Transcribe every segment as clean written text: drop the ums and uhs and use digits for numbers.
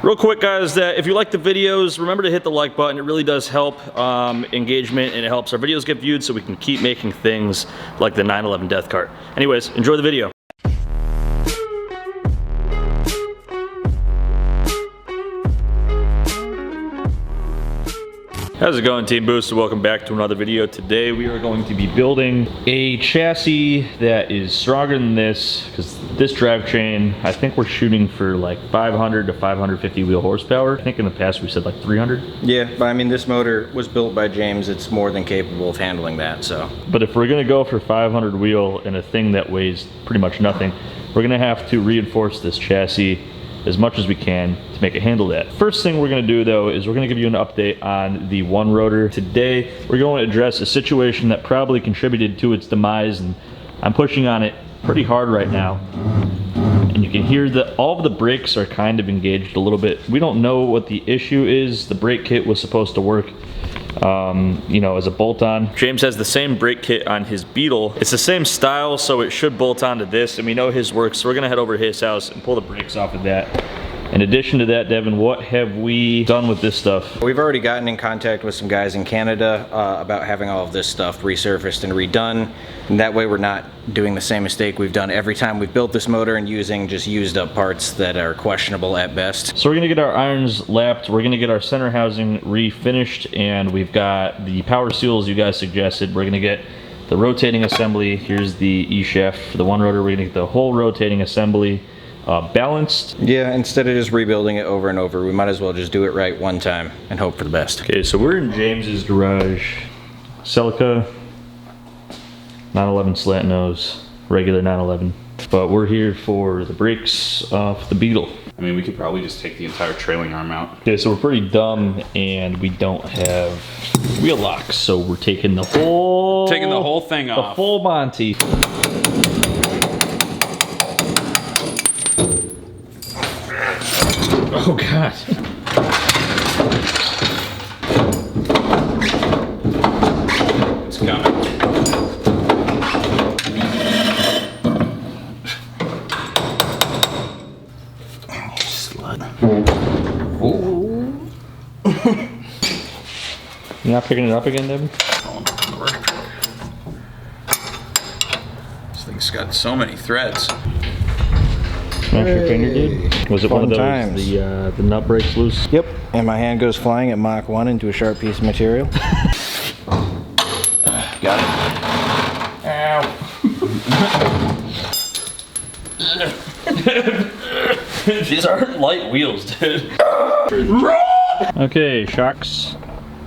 Real quick, guys, that if you like the videos, remember to hit the like button. It really does help engagement, and it helps our videos get viewed so we can keep making things like the 911 Death Cart. Anyways, enjoy the video. How's it going, Team Boosted? Welcome back to another video. Today we are going to be building a chassis that is stronger than this, because this drivetrain, I think we're shooting for like 500 to 550 wheel horsepower. I think in the past we said like 300. Yeah, but I mean this motor was built by James. It's more than capable of handling that, so. But if we're gonna go for 500 wheel in a thing that weighs pretty much nothing, we're gonna have to reinforce this chassis as much as we can to make it handle that. First thing we're gonna do though is we're gonna give you an update on the one rotor. Today, we're going to address a situation that probably contributed to its demise, and I'm pushing on it pretty hard right now. And you can hear that all of the brakes are kind of engaged a little bit. We don't know what the issue is. The brake kit was supposed to work you know, as a bolt-on. James has the same brake kit on his Beetle. It's the same style, so it should bolt onto this, and we know his works, so we're gonna head over to his house and pull the brakes off of that. In addition to that, Devin, what have we done with this stuff? We've already gotten in contact with some guys in Canada about having all of this stuff resurfaced and redone. And that way we're not doing the same mistake we've done every time we've built this motor and using just used up parts that are questionable at best. So we're gonna get our irons lapped, we're gonna get our center housing refinished, and we've got the power seals you guys suggested. We're gonna get the rotating assembly. Here's the E-shaft for the one rotor. We're gonna get the whole rotating assembly balanced. Yeah, instead of just rebuilding it over and over, we might as well just do it right one time and hope for the best. Okay, so we're in James's garage. Celica 911 slant nose, regular 911. But we're here for the brakes off the Beetle. I mean, we could probably just take the entire trailing arm out. Okay, so we're pretty dumb and we don't have wheel locks, so we're taking the whole thing off. The full Monty. Oh God. It's coming. Slut. You're not picking it up again, Devin? This thing's got so many threads. Smash your finger, dude? Was it one of those, times. the nut breaks loose? Yep, and my hand goes flying at Mach 1 into a sharp piece of material. Got it. Ow. These aren't light wheels, dude. Okay, shocks.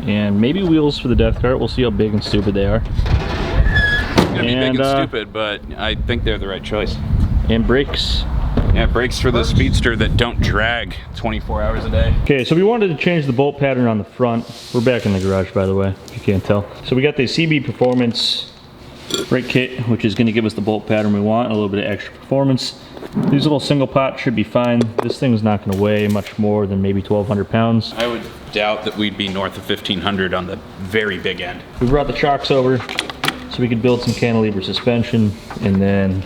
And maybe wheels for the Death Cart. We'll see how big and stupid they are. It's gonna be big and stupid, but I think they're the right choice. And brakes. Yeah, brakes for the Speedster that don't drag 24 hours a day. Okay, so we wanted to change the bolt pattern on the front. We're back in the garage, by the way, if you can't tell. So we got the CB Performance brake kit, which is gonna give us the bolt pattern we want, a little bit of extra performance. These little single pot should be fine. This thing's not gonna weigh much more than maybe 1,200 pounds. I would doubt that we'd be north of 1,500 on the very big end. We brought the chocks over so we could build some cantilever suspension, and then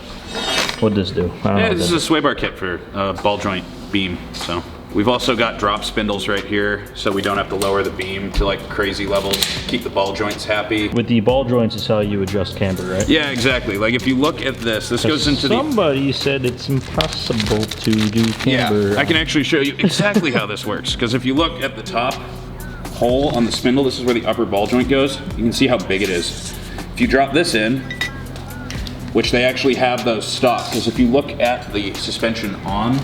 what'd this do? I don't know. This is a sway bar kit for a ball joint beam. So we've also got drop spindles right here, so we don't have to lower the beam to like crazy levels. Keep the ball joints happy. With the ball joints is how you adjust camber, right? Yeah, exactly. Like if you look at this goes into somebody said it's impossible to do camber. Yeah, I can actually show you exactly how this works. Because if you look at the top hole on the spindle, this is where the upper ball joint goes. You can see how big it is. If you drop this in, which they actually have those stock, because if you look at the suspension on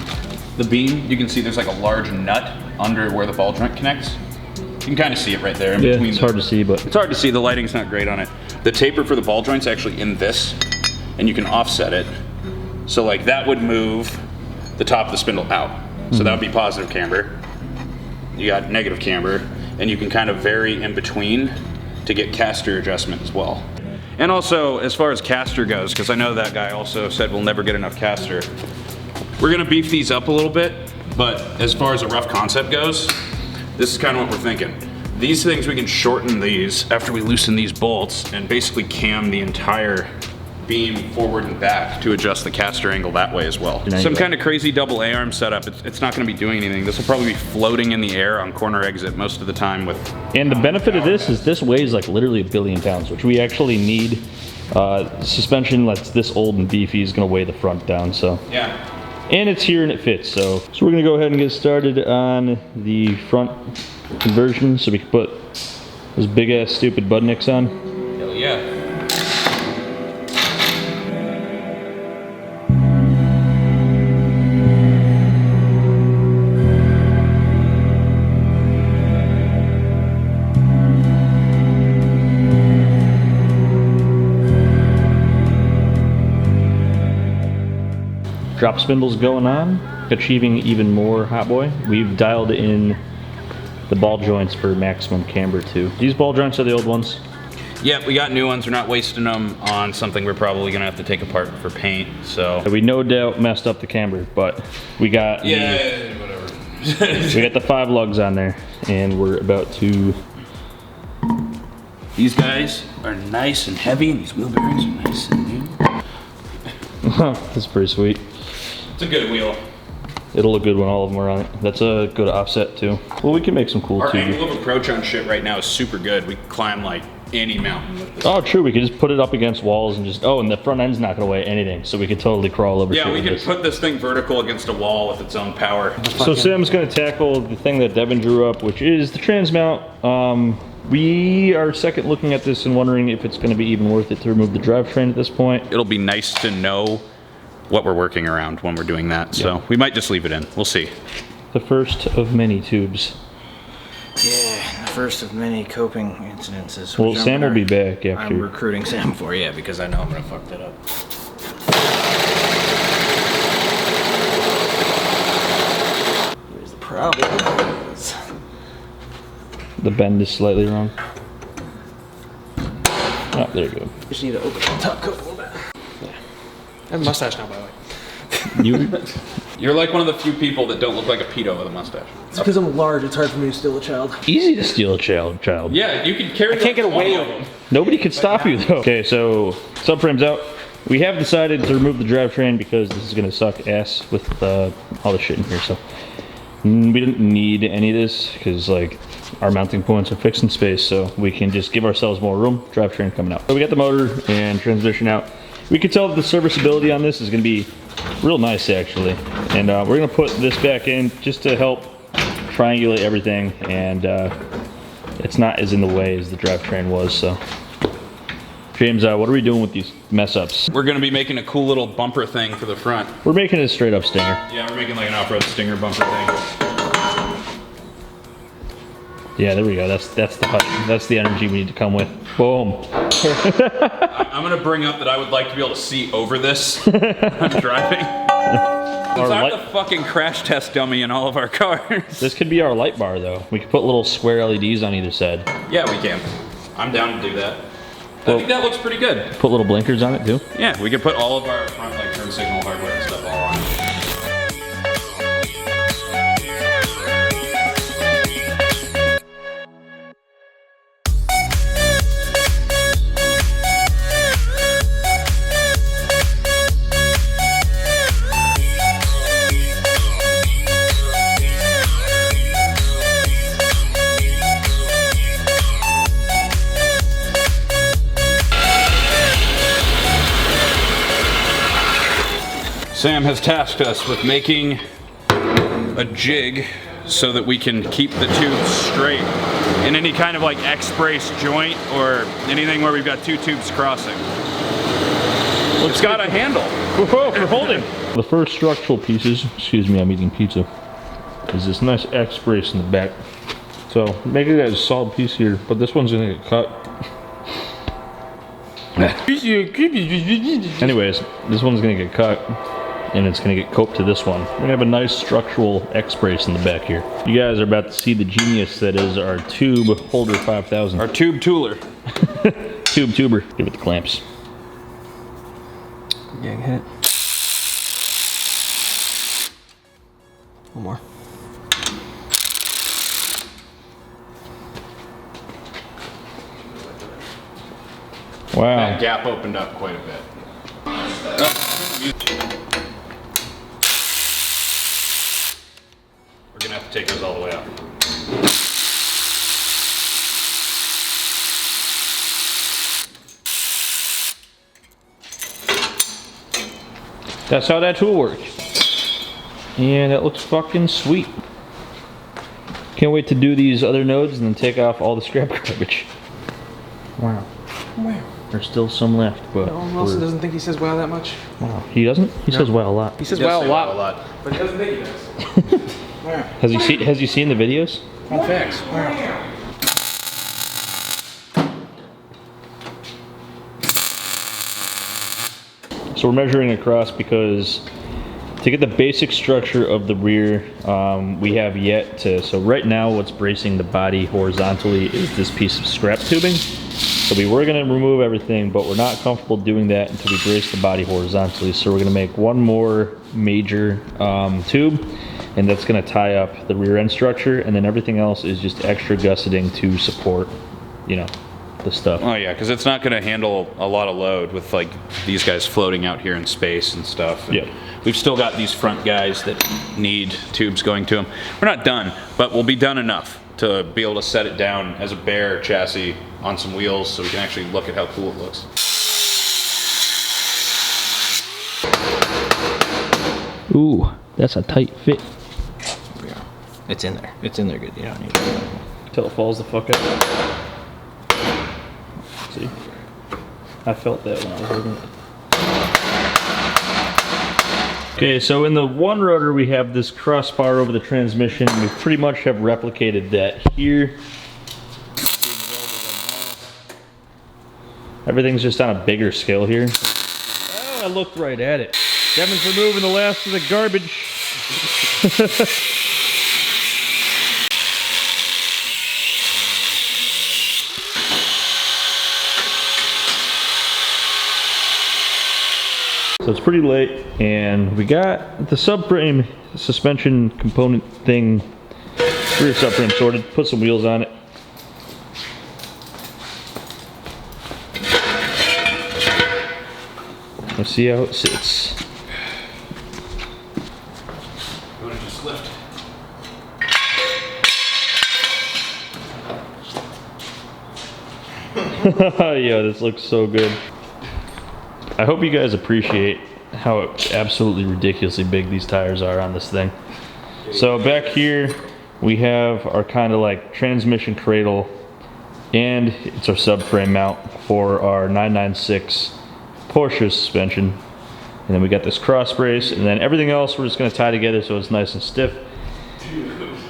the beam, you can see there's like a large nut under where the ball joint connects. You can kind of see it right there in between. It's hard to see, but it's hard to see. The lighting's not great on it. The taper for the ball joint's actually in this, and you can offset it. So like that would move the top of the spindle out. So that would be positive camber. You got negative camber, and you can kind of vary in between to get caster adjustment as well. And also, as far as caster goes, because I know that guy also said we'll never get enough caster, we're gonna beef these up a little bit, but as far as a rough concept goes, this is kind of what we're thinking. These things, we can shorten these after we loosen these bolts and basically cam the entire beam forward and back to adjust the caster angle that way as well. Some kind of crazy double A-arm setup. It's not going to be doing anything. This will probably be floating in the air on corner exit most of the time with... And the benefit of this is this weighs like literally 1 billion pounds, which we actually need. Suspension that's this old and beefy is going to weigh the front down, so. Yeah. And it's here and it fits, so we're going to go ahead and get started on the front conversion so we can put those big ass stupid bud nicks on. Hell yeah. Drop spindles going on, achieving even more hot boy. We've dialed in the ball joints for maximum camber too. These ball joints are the old ones. Yeah, we got new ones. We're not wasting them on something we're probably gonna have to take apart for paint, so. We no doubt messed up the camber, but we got whatever. we got the 5 lugs on there, and we're about to. These guys are nice and heavy, and these wheel bearings are nice and new. That's pretty sweet. It's a good wheel. It'll look good when all of them are on it. That's a good offset too. Well, we can make some cool Our too. angle of approach on shit right now is super good. We can climb like any mountain with this. Oh, true. We could just put it up against walls and just. Oh, and the front end's not gonna weigh anything, so we could totally crawl over. Yeah, shit we with could this. put this thing vertical against a wall with its own power. So Sam's gonna tackle the thing that Devin drew up, which is the trans mount. We are second looking at this and wondering if it's gonna be even worth it to remove the drivetrain at this point. It'll be nice to know what we're working around when we're doing that, so we might just leave it in. We'll see. The first of many tubes. Yeah, the first of many coping incidences. Well, which Sam will be back I'm after. recruiting Sam for, yeah, because I know I'm gonna fuck that up. Here's the problem. The bend is slightly wrong. Oh, there you go. Just need to open the top coat a little bit. I have a mustache now, by the way. You, You're like one of the few people that don't look like a pedo with a mustache. It's because I'm large, it's hard for me to steal a child. easy to steal a child. Yeah, you can carry. I can't get away with them. Nobody could stop you though. Okay, so subframe's out. We have decided to remove the drivetrain because this is gonna suck ass with all the shit in here. So we didn't need any of this because like our mounting points are fixed in space, so we can just give ourselves more room. Drivetrain coming out. So we got the motor and transmission out. We can tell that the serviceability on this is gonna be real nice actually, and we're gonna put this back in just to help triangulate everything, and it's not as in the way as the drivetrain was. So James, what are we doing with these mess ups? We're gonna be making a cool little bumper thing for the front. We're making a straight up stinger. Yeah, we're making like an off-road stinger bumper thing. Yeah, there we go. That's the touch. That's the energy we need to come with. Boom. I'm gonna bring up that I would like to be able to see over this when I'm driving. Since I'm the fucking crash test dummy in all of our cars. This could be our light bar though. We could put little square LEDs on either side. Yeah, we can. I'm down to do that. I Well- think that looks pretty good. Put little blinkers on it too. Yeah, we could put all of our front like turn signal hardware and stuff all on it. Sam has tasked us with making a jig so that we can keep the tubes straight in any kind of like X-brace joint or anything where we've got two tubes crossing. It's got a handle. Whoa, for holding. The first structural pieces, excuse me, I'm eating pizza, is this nice X brace in the back. So make it a solid piece here, but this one's gonna get cut. Anyways, this one's gonna get cut, and it's gonna get coped to this one. We're gonna have a nice structural X brace in the back here. You guys are about to see the genius that is our tube holder 5000. Our tube tooler. Tube tuber. Give it the clamps. Yeah, hit it. One more. Wow. That gap opened up quite a bit. We're gonna have to take those all the way out. That's how that tool works. And it looks fucking sweet. Can't wait to do these other nodes and then take off all the scrap garbage. Wow. Wow. There's still some left, but Nelson doesn't think he says wow that much. wow. He doesn't? He says wow a lot. He says He does wow say a lot. wow a lot. But he doesn't think he does. Wow. Has you seen the videos? Fun facts. Wow. So we're measuring across because to get the basic structure of the rear, we have yet to, so right now what's bracing the body horizontally is this piece of scrap tubing. So we were gonna remove everything, but we're not comfortable doing that until we brace the body horizontally. So we're gonna make one more major tube, and that's gonna tie up the rear end structure, and then everything else is just extra gusseting to support, you know, the stuff. Oh yeah, because it's not going to handle a lot of load with like these guys floating out here in space and stuff. And Yeah. we've still got these front guys that need tubes going to them. We're not done, but we'll be done enough to be able to set it down as a bare chassis on some wheels so we can actually look at how cool it looks. Ooh, that's a tight fit. Yeah. It's in there. It's in there good. You don't need it. Till it falls the fuck out. See? I felt that when I was working it. Okay, so in the one rotor we have this crossbar over the transmission. We pretty much have replicated that here. Everything's just on a bigger scale here. Oh, I looked right at it. Devin's removing the last of the garbage. So it's pretty late, and we got the subframe suspension component thing, rear subframe sorted, put some wheels on it. Let's see how it sits. You want to just lift? Yeah, this looks so good. I hope you guys appreciate how absolutely ridiculously big these tires are on this thing. So back here we have our kind of like transmission cradle, and it's our subframe mount for our 996 Porsche suspension. And then we got this cross brace, and then everything else we're just going to tie together so it's nice and stiff.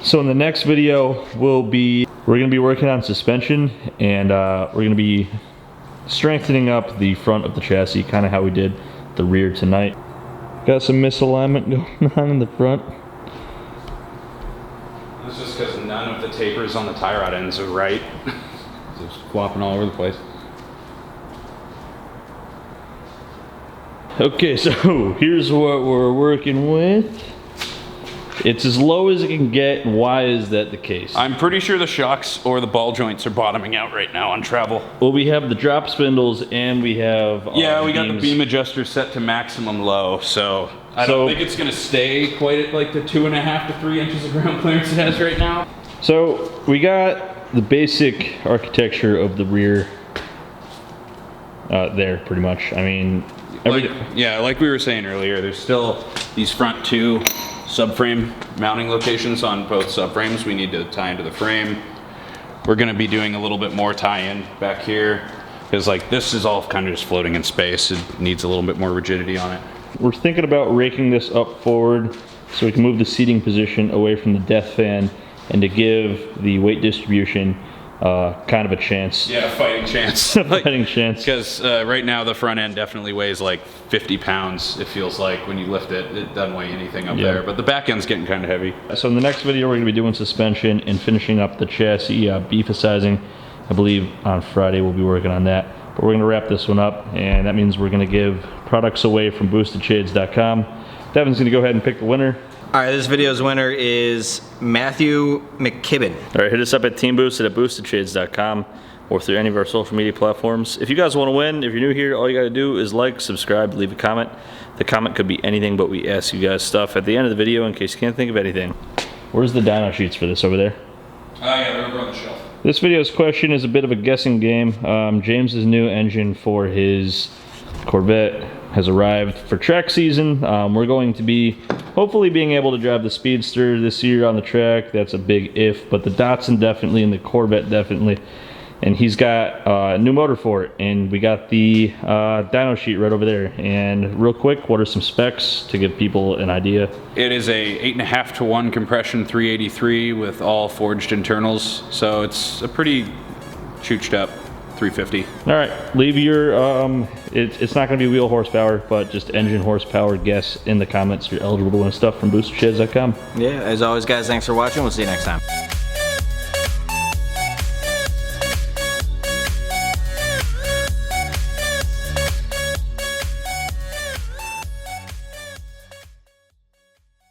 So in the next video we're going to be working on suspension, and we're going to be strengthening up the front of the chassis, kind of how we did the rear tonight. Got some misalignment going on in the front. That's just because none of the tapers on the tie rod ends are right. Just flopping all over the place. Okay, so here's what we're working with. It's as low as it can get. Why is that the case? I'm pretty sure the shocks or the ball joints are bottoming out right now on travel. Well, we have the drop spindles, and we have Yeah, we got the beams. beam adjuster set to maximum low, so I don't think it's gonna stay quite at like the 2.5 to 3 inches of ground clearance it has right now. So we got the basic architecture of the rear there, pretty much. I mean, like we were saying earlier, there's still these front two subframe mounting locations on both subframes we need to tie into the frame. We're going to be doing a little bit more tie-in back here because like this is all kind of just floating in space. It needs a little bit more rigidity on it. we're thinking about raking this up forward so we can move the seating position away from the death fan, and to give the weight distribution kind of a chance. Yeah, fighting chance. Fighting chance. Because right now the front end definitely weighs like 50 pounds, it feels like, when you lift it. It doesn't weigh anything up there, but the back end's getting kind of heavy. So in the next video we're going to be doing suspension and finishing up the chassis beefacizing. I believe on Friday we'll be working on that. But we're going to wrap this one up, and that means we're going to give products away from boostedshades.com. Devin's going to go ahead and pick the winner. All right, this video's winner is Matthew McKibben. All right, hit us up at Teamboosted at boostedshades.com. or through any of our social media platforms. If you guys want to win, if you're new here, all you got to do is like, subscribe, leave a comment. The comment could be anything, but we ask you guys stuff at the end of the video in case you can't think of anything. Where's the dyno sheets for this over there? Yeah, they're over on the shelf. This video's question is a bit of a guessing game. James's new engine for his Corvette has arrived for track season. We're going to be hopefully being able to drive the Speedster this year on the track. That's a big if, but the Datsun definitely and the Corvette definitely. And he's got a new motor for it, and we got the dyno sheet right over there. And real quick, what are some specs to give people an idea? It is a 8.5-to-1 compression 383 with all forged internals, so it's a pretty chooched up 350. All right, leave your, it's not gonna be wheel horsepower, but just engine horsepower guess in the comments. You're eligible to win stuff from BoostedSheds.com. Yeah, as always, guys, thanks for watching. We'll see you next time.